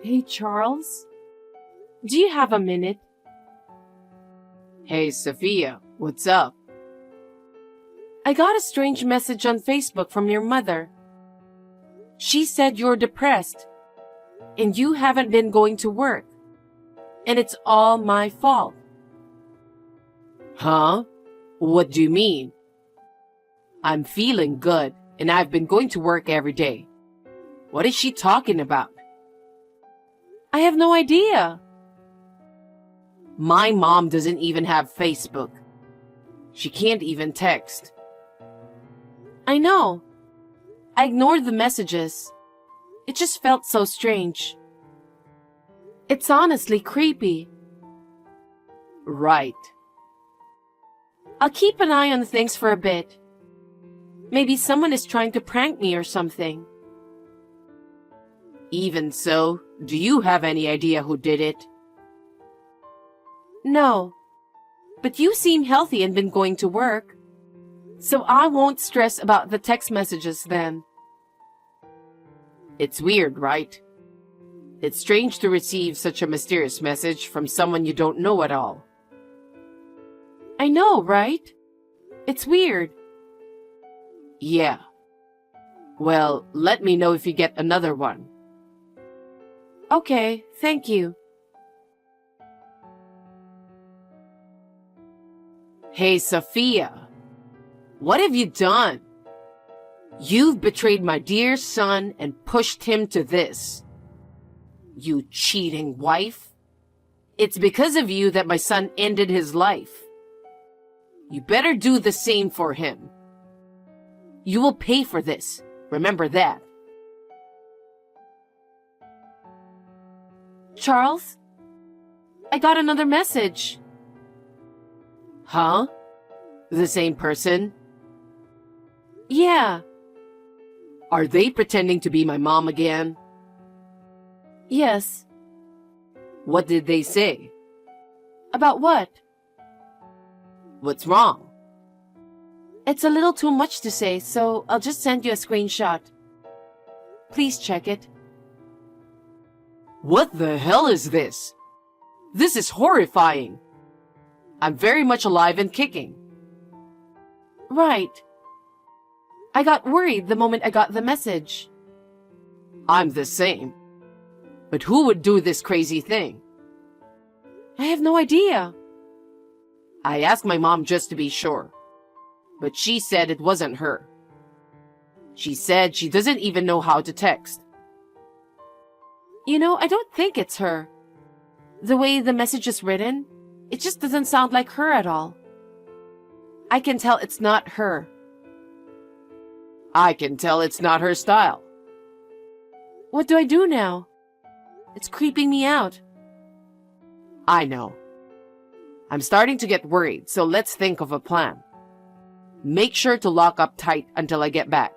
Hey, Charles, do you have a minute? Hey, Sophia, what's up? I got a strange message on Facebook from your mother. She said you're depressed and you haven't been going to work, and it's all my fault. Huh? What do you mean? I'm feeling good and I've been going to work every day. What is she talking about? I have no idea. My mom doesn't even have Facebook. She can't even text. I know. I ignored the messages. It just felt so strange. It's honestly creepy. Right. I'll keep an eye on things for a bit. Maybe someone is trying to prank me or something. Even so, do you have any idea who did it? No. But you seem healthy and been going to work. So I won't stress about the text messages then. It's weird, right? It's strange to receive such a mysterious message from someone you don't know at all. I know, right? It's weird. Yeah. Well, let me know if you get another one. Okay, thank you. Hey, Sophia. What have you done? You've betrayed my dear son and pushed him to this. You cheating wife. It's because of you that my son ended his life. You better do the same for him. You will pay for this. Remember that. Charles? I got another message. Huh? The same person? Yeah. Are they pretending to be my mom again? Yes. What did they say? About what? What's wrong? It's a little too much to say, so I'll just send you a screenshot. Please check it. What the hell is this? This is horrifying. I'm very much alive and kicking. Right. I got worried the moment I got the message. I'm the same. But who would do this crazy thing? I have no idea. I asked my mom just to be sure, but she said it wasn't her. She said she doesn't even know how to text. You know, I don't think it's her. The way the message is written, it just doesn't sound like her at all. I can tell it's not her. I can tell it's not her style. What do I do now? It's creeping me out. I know. I'm starting to get worried, so let's think of a plan. Make sure to lock up tight until I get back.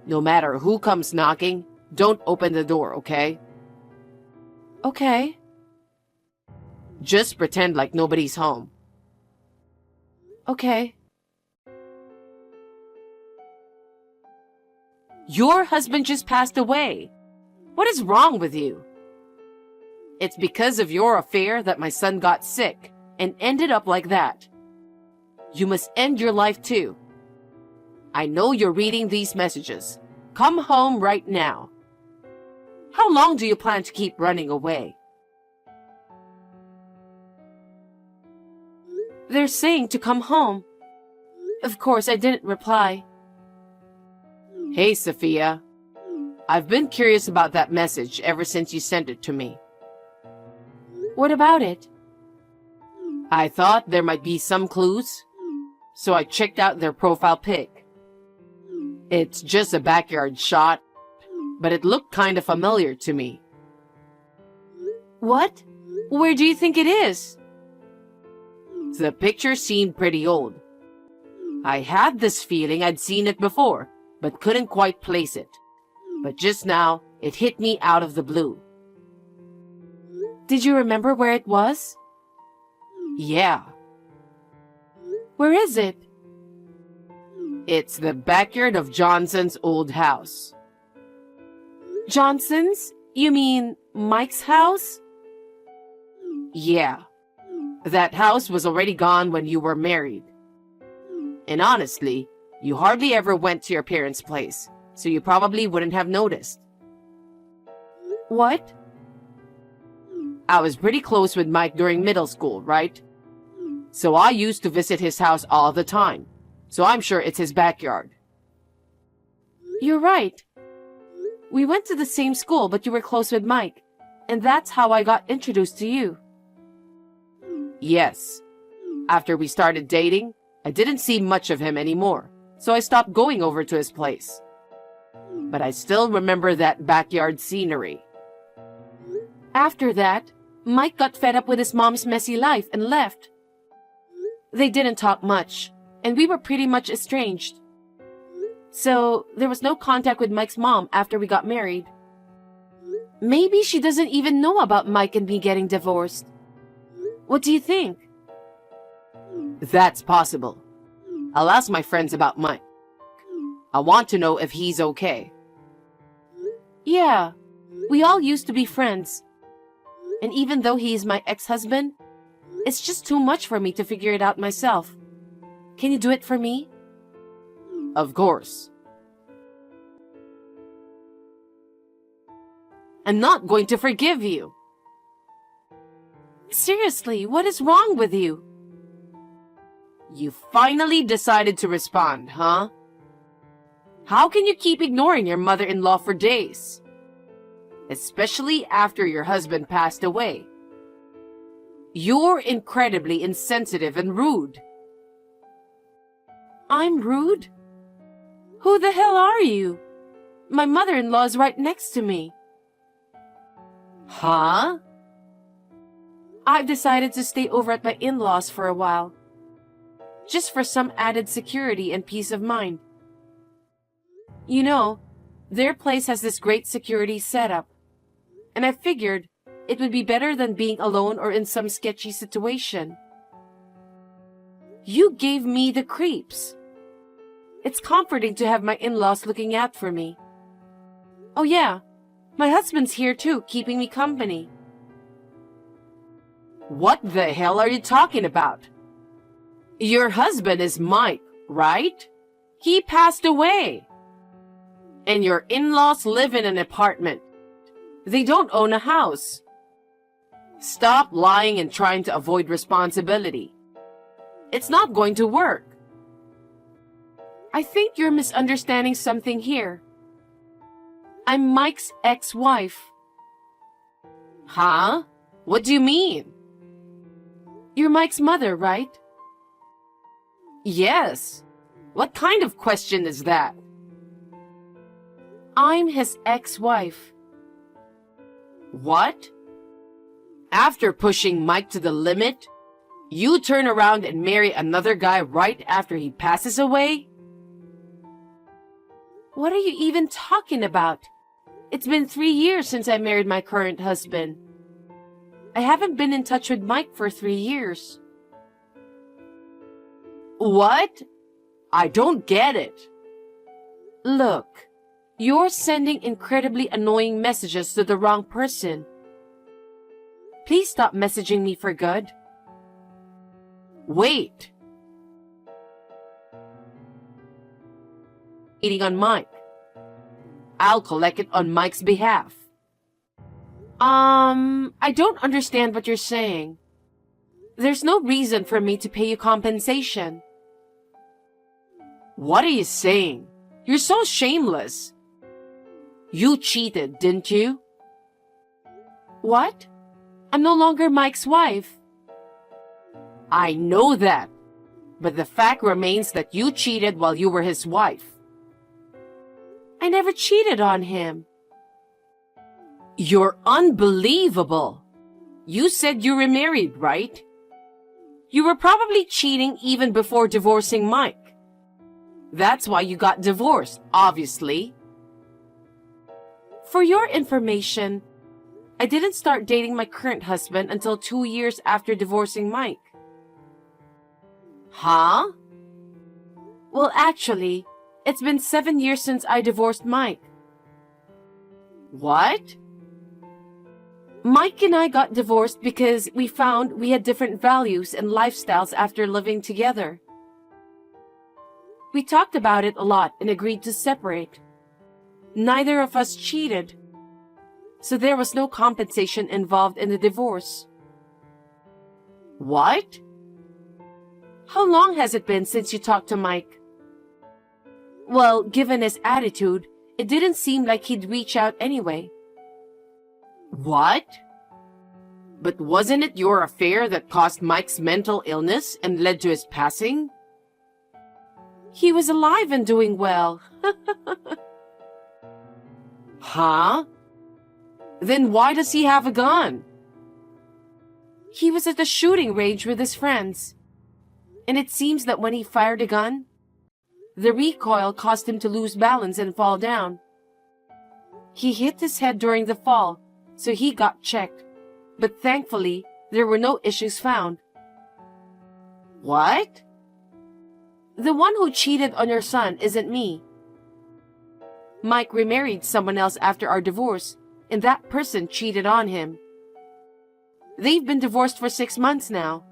No matter who comes knocking, don't open the door, okay? Okay. Just pretend like nobody's home. Okay. Your husband just passed away. What is wrong with you? It's because of your affair that my son got sick and ended up like that. You must end your life too. I know you're reading these messages. Come home right now. How long do you plan to keep running away? They're saying to come home. Of course, I didn't reply. Hey, Sophia. I've been curious about that message ever since you sent it to me. What about it? I thought there might be some clues, so I checked out their profile pic. It's just a backyard shot, but it looked kind of familiar to me. What? Where do you think it is? The picture seemed pretty old. I had this feeling I'd seen it before, but couldn't quite place it. But just now, it hit me out of the blue. Did you remember where it was? Yeah. Where is it? It's the backyard of Johnson's old house. Johnson's? You mean Mike's house? Yeah. That house was already gone when you were married. And honestly, you hardly ever went to your parents' place, so you probably wouldn't have noticed. What? I was pretty close with Mike during middle school, right? So I used to visit his house all the time, so I'm sure it's his backyard. You're right. We went to the same school, but you were close with Mike, and that's how I got introduced to you. Yes. After we started dating, I didn't see much of him anymore, so I stopped going over to his place. But I still remember that backyard scenery. After that, Mike got fed up with his mom's messy life and left. They didn't talk much, and we were pretty much estranged. So there was no contact with Mike's mom after we got married. Maybe she doesn't even know about Mike and me getting divorced. What do you think? That's possible. I'll ask my friends about Mike. I want to know if he's okay. Yeah, we all used to be friends. And even though he is my ex-husband, it's just too much for me to figure it out myself. Can you do it for me? Of course. I'm not going to forgive you. Seriously, what is wrong with you? You finally decided to respond, huh? How can you keep ignoring your mother-in-law for days? Especially after your husband passed away. You're incredibly insensitive and rude. I'm rude? Who the hell are you? My mother-in-law is right next to me. Huh? I've decided to stay over at my in-laws for a while. Just for some added security and peace of mind. You know, their place has this great security setup. And I figured it would be better than being alone or in some sketchy situation. You gave me the creeps. It's comforting to have my in-laws looking out for me. Oh yeah, my husband's here too, keeping me company. What the hell are you talking about? Your husband is Mike, right? He passed away. And your in-laws live in an apartment. They don't own a house. Stop lying and trying to avoid responsibility. It's not going to work. I think you're misunderstanding something here. I'm Mike's ex-wife. Huh? What do you mean? You're Mike's mother, right? Yes. What kind of question is that? I'm his ex-wife. What? After pushing Mike to the limit, you turn around and marry another guy right after he passes away? What are you even talking about? It's been 3 years since I married my current husband. I haven't been in touch with Mike for 3 years. What? I don't get it. Look, you're sending incredibly annoying messages to the wrong person. Please stop messaging me for good. Wait. Cheating on Mike. I'll collect it on Mike's behalf. I don't understand what you're saying. There's no reason for me to pay you compensation. What are you saying? You're so shameless. You cheated, didn't you? What? I'm no longer Mike's wife. I know that, but the fact remains that you cheated while you were his wife. I never cheated on him. You're unbelievable. You said you were married, right? You were probably cheating even before divorcing Mike. That's why you got divorced, obviously. For your information, I didn't start dating my current husband until 2 years after divorcing Mike. Huh? Well, actually, it's been 7 years since I divorced Mike. What? Mike and I got divorced because we found we had different values and lifestyles after living together. We talked about it a lot and agreed to separate. Neither of us cheated, so there was no compensation involved in the divorce. What? How long has it been since you talked to Mike? Well, given his attitude, it didn't seem like he'd reach out anyway. What? But wasn't it your affair that caused Mike's mental illness and led to his passing? He was alive and doing well. Huh? Then why does he have a gun? He was at the shooting range with his friends, and it seems that when he fired a gun, the recoil caused him to lose balance and fall down. He hit his head during the fall, so he got checked, but thankfully, there were no issues found. What? The one who cheated on your son isn't me. Mike remarried someone else after our divorce, and that person cheated on him. They've been divorced for 6 months now.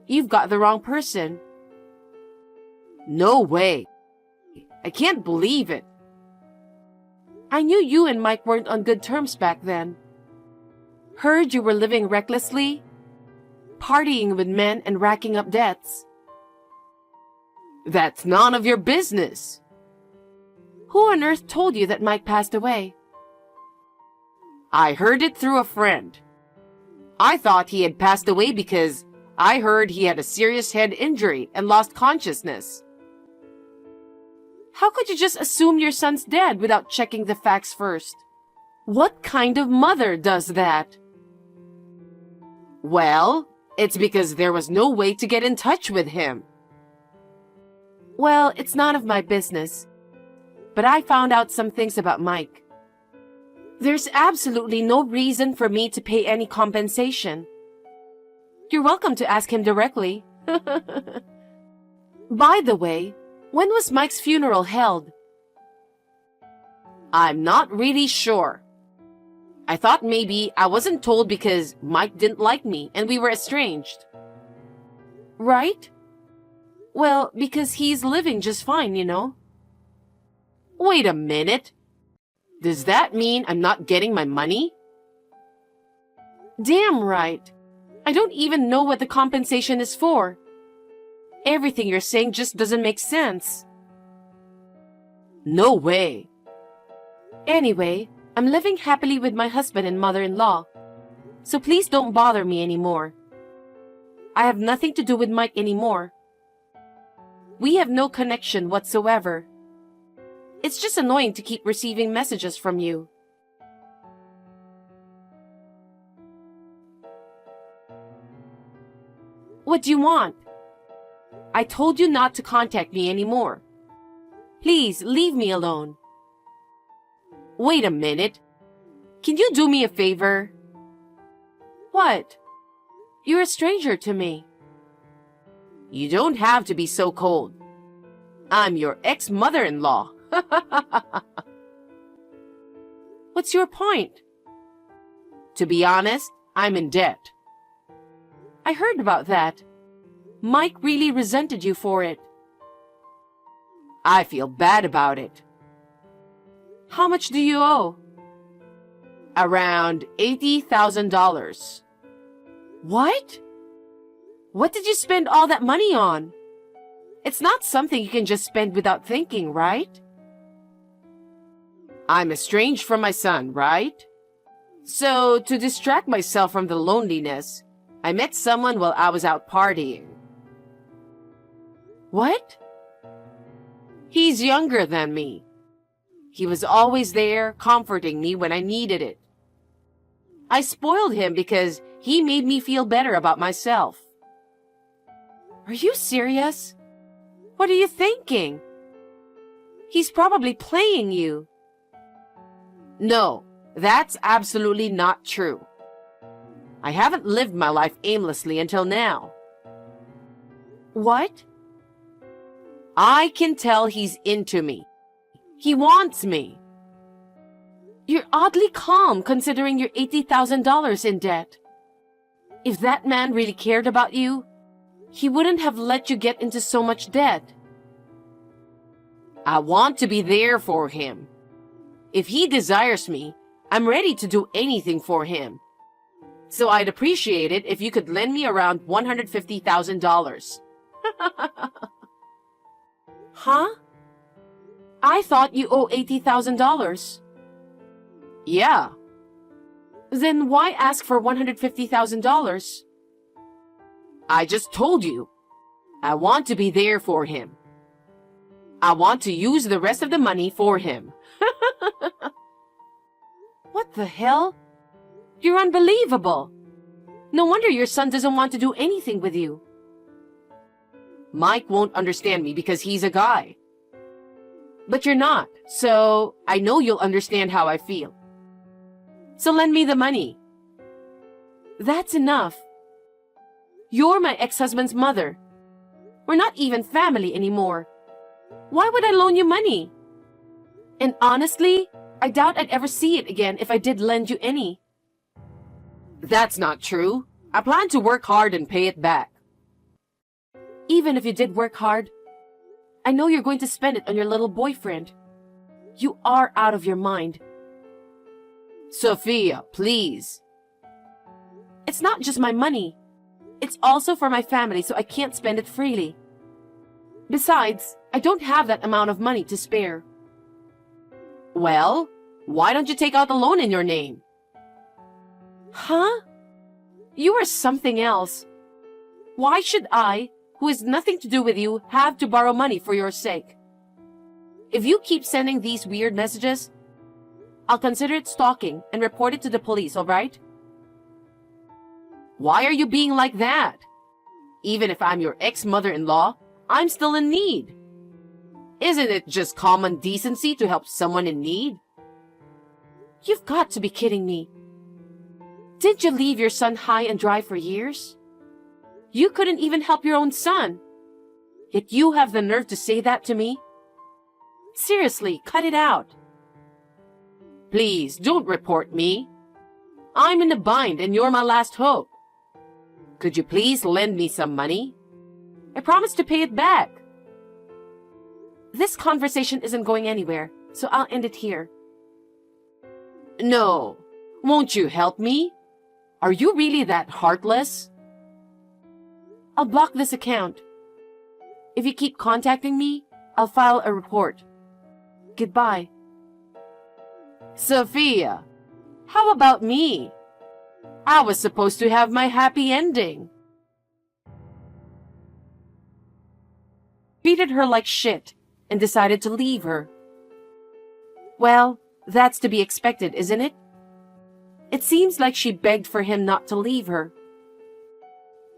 You've got the wrong person. No way. I can't believe it. I knew you and Mike weren't on good terms back then. Heard you were living recklessly, partying with men and racking up debts. That's none of your business. Who on earth told you that Mike passed away? I heard it through a friend. I thought he had passed away because I heard he had a serious head injury and lost consciousness. How could you just assume your son's dead without checking the facts first? What kind of mother does that? Well, it's because there was no way to get in touch with him. Well, it's none of my business. But I found out some things about Mike. There's absolutely no reason for me to pay any compensation. You're welcome to ask him directly. By the way, when was Mike's funeral held? I'm not really sure. I thought maybe I wasn't told because Mike didn't like me and we were estranged. Right? Well, because he's living just fine, you know. Wait a minute. Does that mean I'm not getting my money? Damn right. I don't even know what the compensation is for. Everything you're saying just doesn't make sense. No way. Anyway, I'm living happily with my husband and mother-in-law. So please don't bother me anymore. I have nothing to do with Mike anymore. We have no connection whatsoever. It's just annoying to keep receiving messages from you. What do you want? I told you not to contact me anymore. Please leave me alone. Wait a minute. Can you do me a favor? What? You're a stranger to me. You don't have to be so cold. I'm your ex-mother-in-law. What's your point? To be honest, I'm in debt. I heard about that. Mike really resented you for it. I feel bad about it. How much do you owe? Around $80,000. What? What did you spend all that money on? It's not something you can just spend without thinking, right? I'm estranged from my son, right? So, to distract myself from the loneliness, I met someone while I was out partying. What? He's younger than me. He was always there, comforting me when I needed it. I spoiled him because he made me feel better about myself. Are you serious? What are you thinking? He's probably playing you. No, that's absolutely not true. I haven't lived my life aimlessly until now. What? I can tell he's into me. He wants me. You're oddly calm considering you're $80,000 in debt. If that man really cared about you, he wouldn't have let you get into so much debt. I want to be there for him. If he desires me, I'm ready to do anything for him. So I'd appreciate it if you could lend me around $150,000. Huh? I thought you owe $80,000. Yeah. Then why ask for $150,000? I just told you. I want to be there for him. I want to use the rest of the money for him. What the hell? You're unbelievable. No wonder your son doesn't want to do anything with you. Mike won't understand me because he's a guy. But you're not, so I know you'll understand how I feel. So lend me the money. That's enough. You're my ex-husband's mother. We're not even family anymore. Why would I loan you money? And honestly, I doubt I'd ever see it again if I did lend you any. That's not true. I plan to work hard and pay it back. Even if you did work hard, I know you're going to spend it on your little boyfriend. You are out of your mind. Sophia, please. It's not just my money. It's also for my family, so I can't spend it freely. Besides, I don't have that amount of money to spare. Well, why don't you take out the loan in your name? Huh? You are something else. Why should I, who has nothing to do with you, have to borrow money for your sake? If you keep sending these weird messages, I'll consider it stalking and report it to the police, all right? Why are you being like that? Even if I'm your ex-mother-in-law, I'm still in need. Isn't it just common decency to help someone in need? You've got to be kidding me. Didn't you leave your son high and dry for years? You couldn't even help your own son. Yet you have the nerve to say that to me? Seriously, cut it out. Please, don't report me. I'm in a bind and you're my last hope. Could you please lend me some money? I promise to pay it back. This conversation isn't going anywhere, so I'll end it here. No. Won't you help me? Are you really that heartless? I'll block this account. If you keep contacting me, I'll file a report. Goodbye. Sophia, how about me? I was supposed to have my happy ending. Treated her like shit and decided to leave her. Well, that's to be expected, isn't it? It seems like she begged for him not to leave her.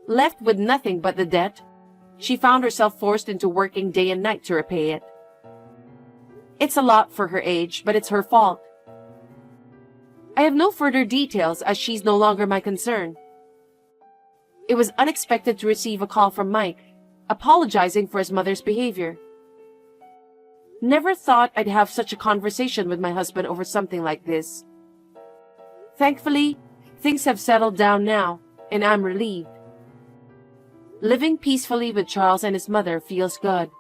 Left with nothing but the debt, she found herself forced into working day and night to repay it. It's a lot for her age, but it's her fault. I have no further details as she's no longer my concern. It was unexpected to receive a call from Mike, apologizing for his mother's behavior. Never thought I'd have such a conversation with my husband over something like this. Thankfully, things have settled down now, and I'm relieved. Living peacefully with Charles and his mother feels good.